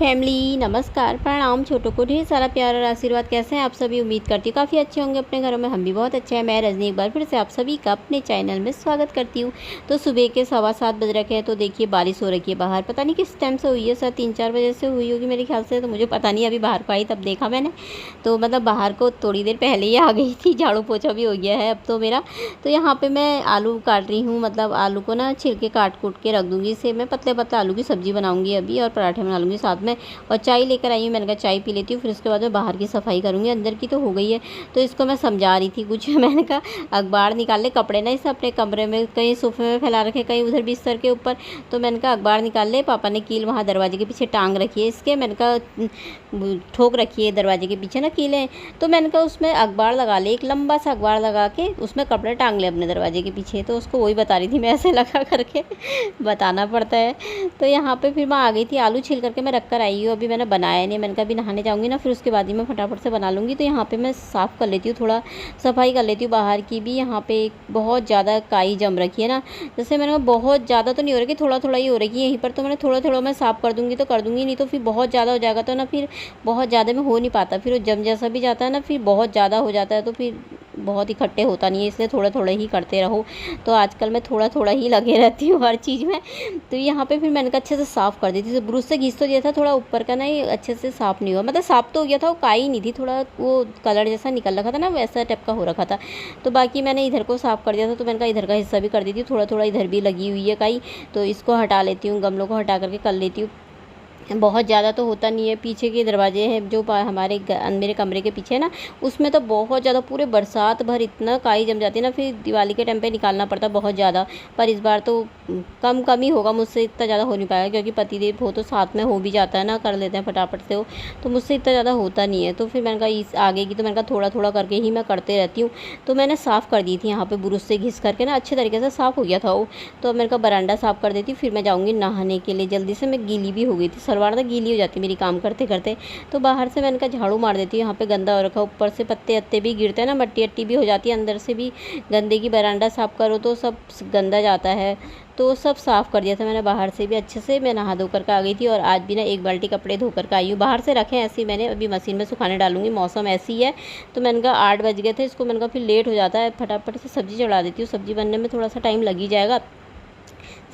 Family नमस्कार प्रणाम। छोटों को ढेर सारा प्यार और आशीर्वाद। कैसे हैं आप सभी? उम्मीद करती हूँ काफ़ी अच्छे होंगे अपने घरों में। हम भी बहुत अच्छे हैं। मैं रजनी एक बार फिर से आप सभी का अपने चैनल में स्वागत करती हूँ। तो सुबह के 7:15 बज रखे हैं। तो देखिए बारिश हो रखी है बाहर। पता नहीं किस टाइम से हुई है, शायद 3-4 बजे से हुई होगी मेरे ख्याल से। तो मुझे पता नहीं, अभी बाहर को आई तब देखा मैंने। तो मतलब बाहर को थोड़ी देर पहले ही आ गई थी। झाड़ू पोछा भी हो गया है अब तो मेरा। तो यहाँ पर मैं आलू काट रही हूँ। मतलब आलू को ना छिलके काट कूट के रख दूँगी। इसे मैं पतले पतले आलू की सब्ज़ी बनाऊँगी अभी, और पराठे बना लूँगी साथ में। और चाय लेकर आई हूँ। मैंने कहा चाय पी लेती हूँ, फिर उसके बाद मैं बाहर की सफाई करूँगी। अंदर की तो हो गई है। तो इसको मैं समझा रही थी कुछ। मैंने कहा अखबार निकाल ले, कपड़े ना इसे अपने कमरे में कहीं सोफे में फैला रखे, कहीं उधर बिस्तर के ऊपर। तो मैंने कहा अखबार निकाल ले। पापा ने कील वहाँ दरवाजे के पीछे टांग रखी है इसके। मैंने कहा ठोक रखी है दरवाजे के पीछे ना कीलें। तो मैंने कहा उसमें अखबार लगा ले, एक लंबा सा अखबार लगा के उसमें कपड़े टांग ले अपने दरवाजे के पीछे। तो उसको वही बता रही थी मैं, ऐसे लगा करके बताना पड़ता है। तो यहाँ पे फिर मैं आ गई थी। आलू छील करके मैं रख कर आई हूँ। अभी मैंने बनाया नहीं। मैंने कहा अभी नहाने जाऊँगी ना, फिर उसके बाद ही मैं फटाफट से बना लूँगी। तो यहाँ पे मैं साफ़ कर लेती हूँ, थोड़ा सफाई कर लेती हूँ बाहर की भी। यहाँ पे बहुत ज़्यादा काई जम रखी है ना। जैसे मैंने कहा बहुत ज़्यादा तो नहीं हो रही, थोड़ा थोड़ा ही हो रही है यहीं पर। तो मैंने थोड़ा थोड़ा मैं साफ़ कर दूँगी तो कर दूँगी, नहीं तो फिर बहुत ज़्यादा हो जाएगा तो ना फिर बहुत ज़्यादा में हो नहीं पाता। फिर वो जम जैसा भी जाता है ना, फिर बहुत ज़्यादा हो जाता है तो फिर बहुत इकट्ठे होता नहीं है। इसलिए थोड़ा थोड़ा ही करते रहो। तो आजकल मैं थोड़ा थोड़ा ही लगे रहती हूँ हर चीज़ में। तो यहाँ पे फिर मैंने कहा अच्छे से साफ़ कर दी थी। ब्रश से घिस तो दिया था, थोड़ा ऊपर का ना ये अच्छे से साफ़ नहीं हुआ। मतलब साफ़ तो हो गया था, वो काई नहीं थी, थोड़ा वो कलर जैसा निकल रखा था ना, वैसा टाइप का हो रखा था। तो बाकी मैंने इधर को साफ़ कर दिया था। तो मैंने कहा इधर का हिस्सा भी कर दी थी। थोड़ा थोड़ा इधर भी लगी हुई है काई, तो इसको हटा लेती हूँ। गमलों को हटा करके कर लेती हूँ। बहुत ज़्यादा तो होता नहीं है। पीछे के दरवाजे हैं जो हमारे मेरे कमरे के पीछे है ना, उसमें तो बहुत ज़्यादा पूरे बरसात भर इतना काई जम जाती है ना, फिर दिवाली के टाइम पे निकालना पड़ता है बहुत ज़्यादा। पर इस बार तो कम ही होगा, मुझसे इतना ज़्यादा हो नहीं पाएगा क्योंकि पतिदेव हो तो साथ में हो भी जाता है ना, कर लेते हैं फटाफट से हो। तो मुझसे इतना ज़्यादा होता नहीं है। तो फिर मैंने कहा इस आगे की तो मैंने कहा थोड़ा थोड़ा करके ही मैं करते रहती हूँ। तो मैंने साफ़ कर दी थी यहाँ पर ब्रश से घिस करके ना, अच्छे तरीके से साफ़ हो गया था वो। तो मैंने कहा बरामदा साफ़ कर देती हूँ, फिर मैं जाऊँगी नहाने के लिए। जल्दी से मैं गीली भी हो गई थी, सलवार ना गीली हो जाती मेरी काम करते करते। तो बाहर से मैंने कहा झाड़ू मार देती हूँ। यहाँ पे गंदा हो रखा, ऊपर से पत्ते अत्ते भी गिरते हैं ना, मट्टी अट्टी भी हो जाती है अंदर से भी। गंदे की बरामदा साफ़ करो तो सब गंदा जाता है। तो सब साफ़ कर दिया था मैंने बाहर से भी अच्छे से। मैं नहा धो कर के आ गई थी, और आज भी ना एक बाल्टी कपड़े धो कर के आई हूँ। बाहर से रखे ऐसे ही मैंने, अभी मशीन में सुखाने डालूंगी, मौसम ऐसी है। तो मैंने कहा 8 बज गए थे, इसको मैंने कहा फिर लेट हो जाता है, फटाफट से सब्ज़ी चढ़ा देती हूँ। सब्ज़ी बनने में थोड़ा सा टाइम लग ही जाएगा।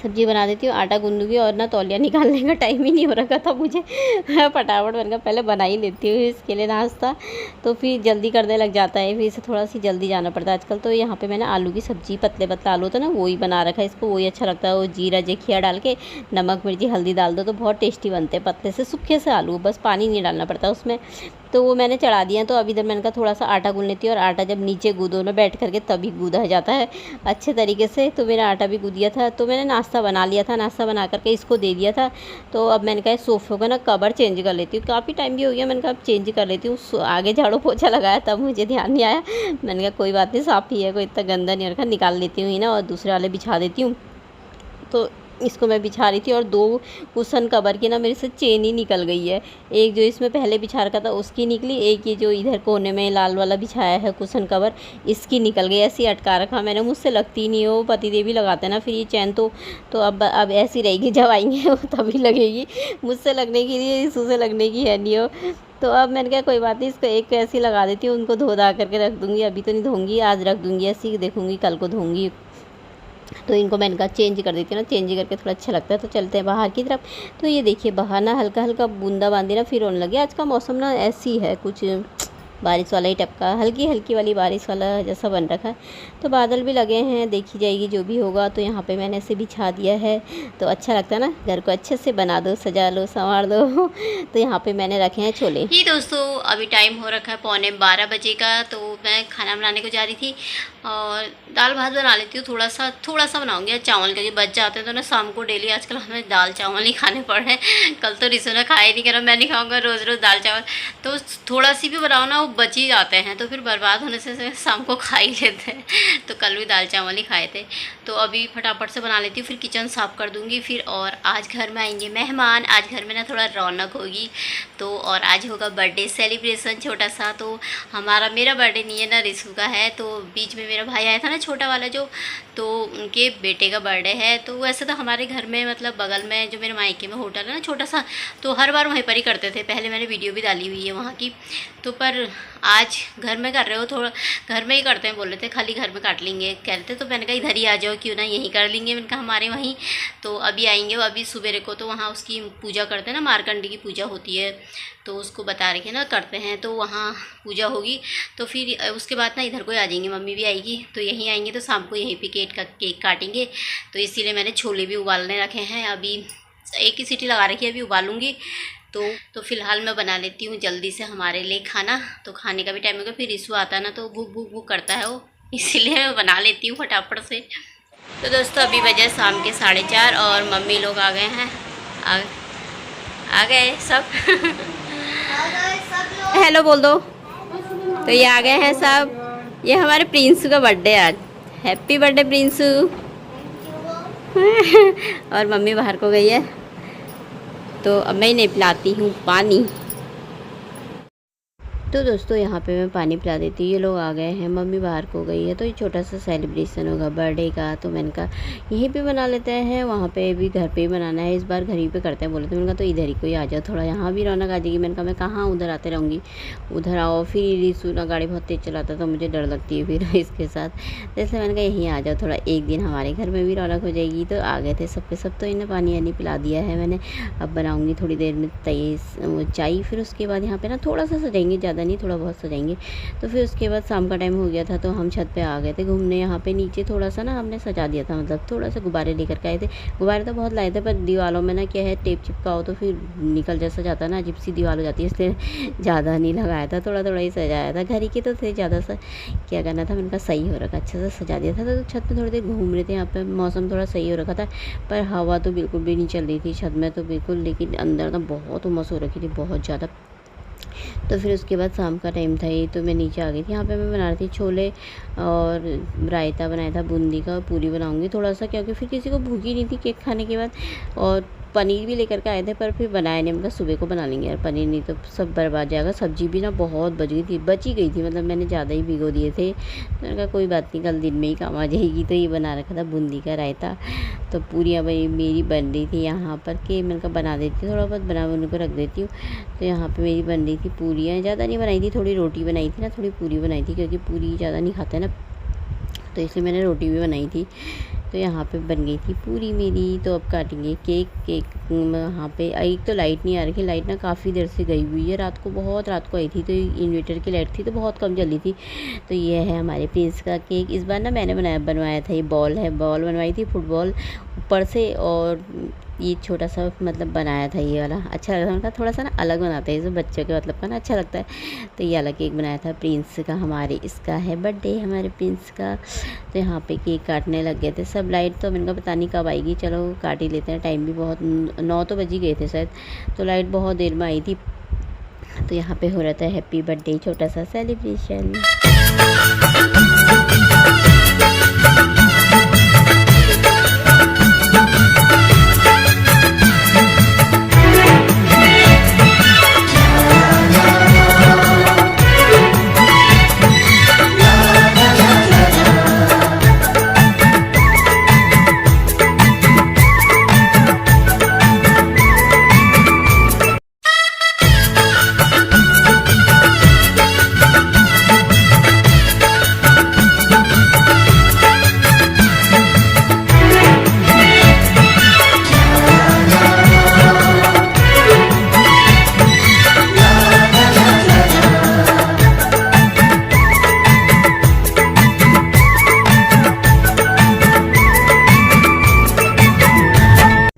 सब्ज़ी बना देती हूँ, आटा गूँधूँगी, और ना तौलिया निकालने का टाइम ही नहीं हो रखा था मुझे। मैं फटाफट मैंने कहा पहले बना ही लेती हूँ इसके लिए नाश्ता, तो फिर जल्दी करने लग जाता है। फिर इसे थोड़ा सी जल्दी जाना पड़ता है आजकल। तो यहाँ पे मैंने आलू की सब्ज़ी, पतले पतला आलू होता है ना, वही बना रखा है। इसको वही अच्छा लगता है। वो जीरा जेखिया डाल के नमक मिर्ची हल्दी डाल दो तो बहुत टेस्टी बनते हैं पतले से सूखे से आलू, बस पानी नहीं डालना पड़ता उसमें। तो वो मैंने चढ़ा दिया। तो अभी इधर मैंने कहा थोड़ा सा आटा गूँध लेती हूँ, और आटा जब नीचे गूँदो ना बैठ करके तभी गूँधा जाता है अच्छे तरीके से। तो मेरा आटा भी गूँध दिया था। तो मैंने नाश्ता बना लिया था, नाश्ता बना करके इसको दे दिया था। तो अब मैंने कहा सोफ़े का ना कवर चेंज कर लेती हूँ, काफ़ी टाइम भी हो गया। मैंने कहा अब चेंज कर लेती हूँ। आगे झाड़ू पोछा लगाया तब मुझे ध्यान नहीं आया। मैंने कहा कोई बात नहीं, साफ़ ही है, कोई इतना गंदा नहीं रखा, निकाल लेती हूँ ही ना, और दूसरे वाले बिछा देती हूँ। तो इसको मैं बिछा रही थी, और 2 कुशन कवर की ना मेरे से चेन ही निकल गई है। एक जो इसमें पहले बिछा रखा था उसकी निकली, एक ये जो इधर कोने में लाल वाला बिछाया है कुशन कवर, इसकी निकल गई। ऐसे ही अटका रखा मैंने, मुझसे लगती नहीं हो, पतिदेव भी लगाते हैं ना फिर ये चैन। तो अब ऐसी रहेगी, जब आएंगे वो तभी लगेगी। मुझसे लगने की लिए इसू से लगने की है नहीं हो। तो अब मैंने कहा कोई बात नहीं, इसको एक ऐसी लगा देती हूँ, उनको धो धा करके रख दूँगी। अभी तो नहीं धोंगी, आज रख दूँगी ऐसी, देखूँगी कल को धोंगी। तो इनको मैंने कहा चेंज कर देती हूँ ना, चेंज करके थोड़ा अच्छा लगता है। तो चलते हैं बाहर की तरफ। तो ये देखिए बाहर ना हल्का हल्का बूंदाबांदी ना फिर होने लगी। आज का मौसम ना ऐसी है, कुछ बारिश वाला ही टपका, हल्की हल्की वाली बारिश वाला जैसा बन रखा है। तो बादल भी लगे हैं, देखी जाएगी जो भी होगा। तो यहाँ पे मैंने इसे बिछा दिया है। तो अच्छा लगता है ना, घर को अच्छे से बना दो, सजा लो, संवार दो। तो यहाँ पे मैंने रखे हैं छोले। ये दोस्तों अभी टाइम हो रखा है 11:45 बजे का। तो मैं खाना बनाने को जा रही थी, और दाल भात बना लेती हूँ। थोड़ा सा बनाऊँगी आज चावल, क्योंकि बच जाते हैं तो ना शाम को डेली आजकल हमें दाल चावल ही खाने पड़ रहे हैं। कल तो रिसो ने खाया ही नहीं, कह रहा मैं नहीं खाऊँगा रोज़ रोज़ दाल चावल। तो थोड़ा सी भी बनाओ ना, वो बच ही जाते हैं, तो फिर बर्बाद होने से शाम को खा ही लेते हैं। तो कल भी दाल चावल ही खाए थे। तो अभी फटाफट से बना लेती हूँ, फिर किचन साफ़ कर दूँगी फिर। और आज घर में आएंगे मेहमान, आज घर में ना थोड़ा रौनक होगी। तो और आज होगा बर्थडे सेलिब्रेशन छोटा सा। तो मेरा बर्थडे नहीं ये ना रिशु का है। तो बीच में मेरा भाई आया था ना, छोटा वाला जो, तो उनके बेटे का बर्थडे है। तो वैसे तो हमारे घर में मतलब बगल में जो मेरे मायके में होटल है ना छोटा सा, तो हर बार वहीं पर ही करते थे। पहले मैंने वीडियो भी डाली हुई है वहाँ की। तो पर आज घर में कर रहे हो, थोड़ा घर में ही करते हैं बोल रहे थे, खाली घर में काट लेंगे कह रहे थे। तो मैंने कहा इधर ही आ जाओ, क्यों ना यहीं कर लेंगे। मैंने कहा हमारे वहीं तो अभी आएंगे। अभी सुबेरे को तो वहाँ उसकी पूजा करते हैं ना, मारकंडी की पूजा होती है, तो उसको बता रखे ना करते हैं, तो वहाँ पूजा होगी। तो फिर उसके बाद ना इधर को आ जाएंगे, मम्मी भी आएगी तो यहीं आएंगे। तो शाम को यहीं पे केक काटेंगे। तो इसीलिए मैंने छोले भी उबालने रखे हैं। अभी एक ही सीटी लगा रखी है, अभी उबालूंगी। तो फिलहाल मैं बना लेती हूँ जल्दी से हमारे लिए खाना। तो खाने का भी टाइम होगा, फिर रिशु आता है ना तो भूख भूख भूख करता है वो, इसीलिए मैं बना लेती हूँ फटाफट से। तो दोस्तों अभी बजे शाम के 4:30 और मम्मी लोग आ गए हैं। आ गए सब हेलो बोल दो। तो ये आ गए हैं सब। ये हमारे प्रिंसू का बर्थडे आज। हैप्पी बर्थडे प्रिंसू और मम्मी बाहर को गई है, तो अब मैं इन्हें पिलाती हूँ पानी। तो दोस्तों यहाँ पे मैं पानी पिला देती हूँ। ये लोग आ गए हैं, मम्मी बाहर को गई है। तो ये छोटा सा सेलिब्रेशन होगा बर्थडे का, तो मैंने कहा यहीं पे बना लेते हैं। वहाँ पे भी घर पे ही बनाना है, इस बार घर ही पे करते हैं बोले। तो मैंने कहा तो इधर ही कोई आ जाओ, थोड़ा यहाँ भी रौनक आ जाएगी। मैंने कहा मैं कहाँ उधर आते रहूँगी, उधर आओ। फिर रिशु ना गाड़ी बहुत तेज़ चलाता तो मुझे डर लगती है फिर इसके साथ, जैसे मैंने कहा यहीं आ जाओ, थोड़ा एक दिन हमारे घर में भी रौनक हो जाएगी। तो आ गए थे सबके सब। तो इन्हें पानी वानी पिला दिया है मैंने। अब बनाऊँगी थोड़ी देर में चाय। फिर उसके बाद यहाँ पर ना थोड़ा सा सजाएंगे, ज़्यादा नहीं, थोड़ा बहुत सजाएंगे। तो फिर उसके बाद शाम का टाइम हो गया था, तो हम छत पे आ गए थे घूमने। यहाँ पे नीचे थोड़ा सा ना हमने सजा दिया था, मतलब थोड़ा सा गुब्बारे लेकर के आए थे। गुब्बारे तो बहुत लाए थे, पर दीवारों में ना क्या है, टेप चिपकाओ तो फिर निकल जैसा जाता है ना, अजीब सी दीवार हो जाती है, इसलिए ज़्यादा नहीं लगाया था, थोड़ा थोड़ा ही सजाया था। घर ही के तो थे, ज़्यादा सा क्या करना था। मैंने कहा सही हो रखा, अच्छा सा सजा दिया था। तो छत पर थोड़ी देर घूम रहे थे। यहाँ पर मौसम थोड़ा सही हो रखा था, पर हवा तो बिल्कुल भी नहीं चल रही थी छत में तो बिल्कुल, लेकिन अंदर तो बहुत उमस हो रखी थी, बहुत ज़्यादा। तो फिर उसके बाद शाम का टाइम था ये, तो मैं नीचे आ गई थी। यहाँ पे मैं बना रही थी छोले और रायता बनाया था बूंदी का, पूरी बनाऊंगी थोड़ा सा, क्योंकि फिर किसी को भूख ही नहीं थी केक खाने के बाद। और पनीर भी लेकर के आए थे, पर फिर बनाया नहीं, मतलब सुबह को बना लेंगे यार, पनीर नहीं तो सब बर्बाद जाएगा। सब्जी भी ना बहुत बची गई थी, मतलब मैंने ज़्यादा ही भिगो दिए थे। तो मैंने कहा कोई बात नहीं, कल दिन में ही काम आ जाएगी। तो ये बना रखा था बूंदी का रायता। तो पूरियाँ भाई मेरी बन रही थी यहाँ पर, कि मैंने कहा बना देती हूँ, थोड़ा बहुत बना उनको रख देती हूँ। तो यहाँ पर मेरी बन रही थी पूरियाँ, ज़्यादा नहीं बनाई थी, थोड़ी रोटी बनाई थी ना, थोड़ी पूरी बनाई थी, क्योंकि पूरी ज़्यादा नहीं खाते ना, तो इसलिए मैंने रोटी भी बनाई थी। तो यहाँ पे बन गई थी पूरी मेरी। तो अब काटेंगे केक। यहाँ पे एक तो लाइट नहीं आ रही, लाइट ना काफ़ी देर से गई हुई है, बहुत रात को आई थी, तो इन्वर्टर की लाइट थी तो बहुत कम जली थी। तो ये है हमारे प्रिंस का केक। इस बार ना मैंने बनवाया था, ये बॉल बनवाई थी, फुटबॉल ऊपर से, और ये छोटा सा मतलब बनाया था ये वाला, अच्छा लगा था। उनका थोड़ा सा ना अलग बनाते हैं, जो बच्चों के मतलब का ना अच्छा लगता है। तो ये वाला केक बनाया था प्रिंस का हमारे, इसका है बर्थडे हमारे प्रिंस का। तो यहाँ पे केक काटने लग गए थे सब। लाइट तो मैंने कहा पता नहीं कब आएगी, चलो काट ही लेते हैं, टाइम भी बहुत 9 तो बज ही गए थे शायद, तो लाइट बहुत देर में आई थी। तो यहाँ पे हो रहा था हैप्पी बर्थडे, छोटा सा सेलिब्रेशन।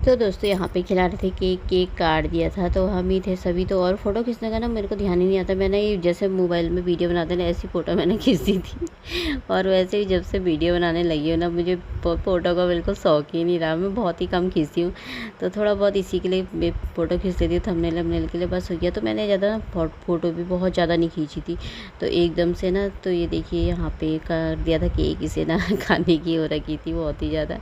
तो दोस्तों यहाँ पे खिला रहे थे केक काट दिया था, तो हम ही थे सभी। तो और फ़ोटो खींचने का ना मेरे को ध्यान ही नहीं आता, मैंने ये जैसे मोबाइल में वीडियो बनाते ना ऐसी फ़ोटो मैंने खींची थी। और वैसे ही जब से वीडियो बनाने लगी हूँ ना, मुझे फ़ोटो का बिल्कुल शौक ही नहीं रहा, मैं बहुत ही कम खींचती हूँ। तो थोड़ा बहुत इसी के लिए फ़ोटो खींच लेती हूँ, थंबनेल के लिए बस हो गया। तो मैंने ज़्यादा ना फ़ोटो भी बहुत ज़्यादा नहीं खींची थी, तो एकदम से ना, तो ये देखिए यहाँ पे कर दिया था केक इसे ना खाने की हो रखी थी बहुत ही ज़्यादा।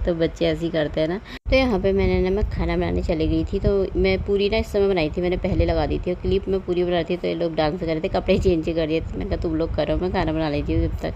तो बच्चे ऐसे ही करते हैं ना। तो यहाँ पे मैं खाना बनाने चली गई थी। तो मैं पूरी ना इस समय बनाई थी, मैंने पहले लगा दी थी और क्लिप में पूरी बना रही थी। तो ये लोग डांस कर रहे थे, कपड़े चेंज कर दिए थे। मैंने कहा तुम लोग करो, मैं खाना बना लेती हूँ जब तक।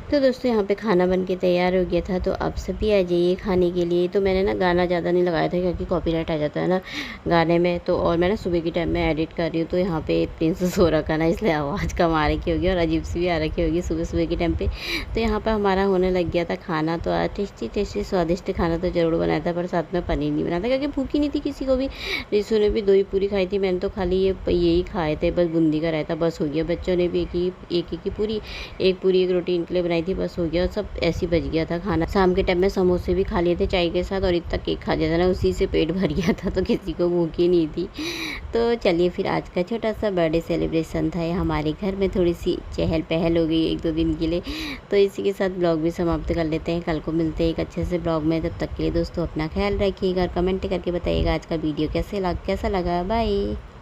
तो दोस्तों यहाँ पे खाना बन के तैयार हो गया था। तो आप सभी आ जाइए खाने के लिए। तो मैंने ना गाना ज़्यादा नहीं लगाया था क्योंकि कॉपीराइट आ जाता है ना गाने में। तो और मैं ना सुबह के टाइम में एडिट कर रही हूँ, तो यहाँ पे प्रिंसेस हो रखा ना, इसलिए आवाज़ कम आ रखी होगी और अजीब सी भी आ रखी होगी सुबह सुबह के टाइम पे। तो यहाँ पर हमारा होने लग गया था खाना। तो टेस्टी स्वादिष्ट खाना तो ज़रूर बनाया था, पर साथ में पनीर नहीं बनाया था क्योंकि भूख ही नहीं थी किसी को भी। रिसू ने भी 2 ही पूरी खाई थी, मैंने तो खाली यही खाए थे, बस बूंदी का रायता बस हो गया। बच्चों ने भी एक ही पूरी, एक पूरी एक रोटी इनके लिए बनाई थी, बस हो गया। और सब ऐसे ही बच गया था खाना। शाम के टाइम में समोसे भी खा लिए थे चाय के साथ और इतना केक खा लिया था ना, उसी से पेट भर गया था, तो किसी को भूख ही नहीं थी। तो चलिए फिर आज का छोटा सा बर्थडे सेलिब्रेशन था। ये हमारे घर में थोड़ी सी चहल पहल हो गई 1-2 दिन के लिए। तो इसी के साथ ब्लॉग भी समाप्त कर लेते हैं। कल को मिलते हैं एक अच्छे से ब्लॉग में। तब तक के लिए दोस्तों अपना ख्याल रखिएगा और कमेंट करके बताइएगा आज का वीडियो कैसा लगा। बाय।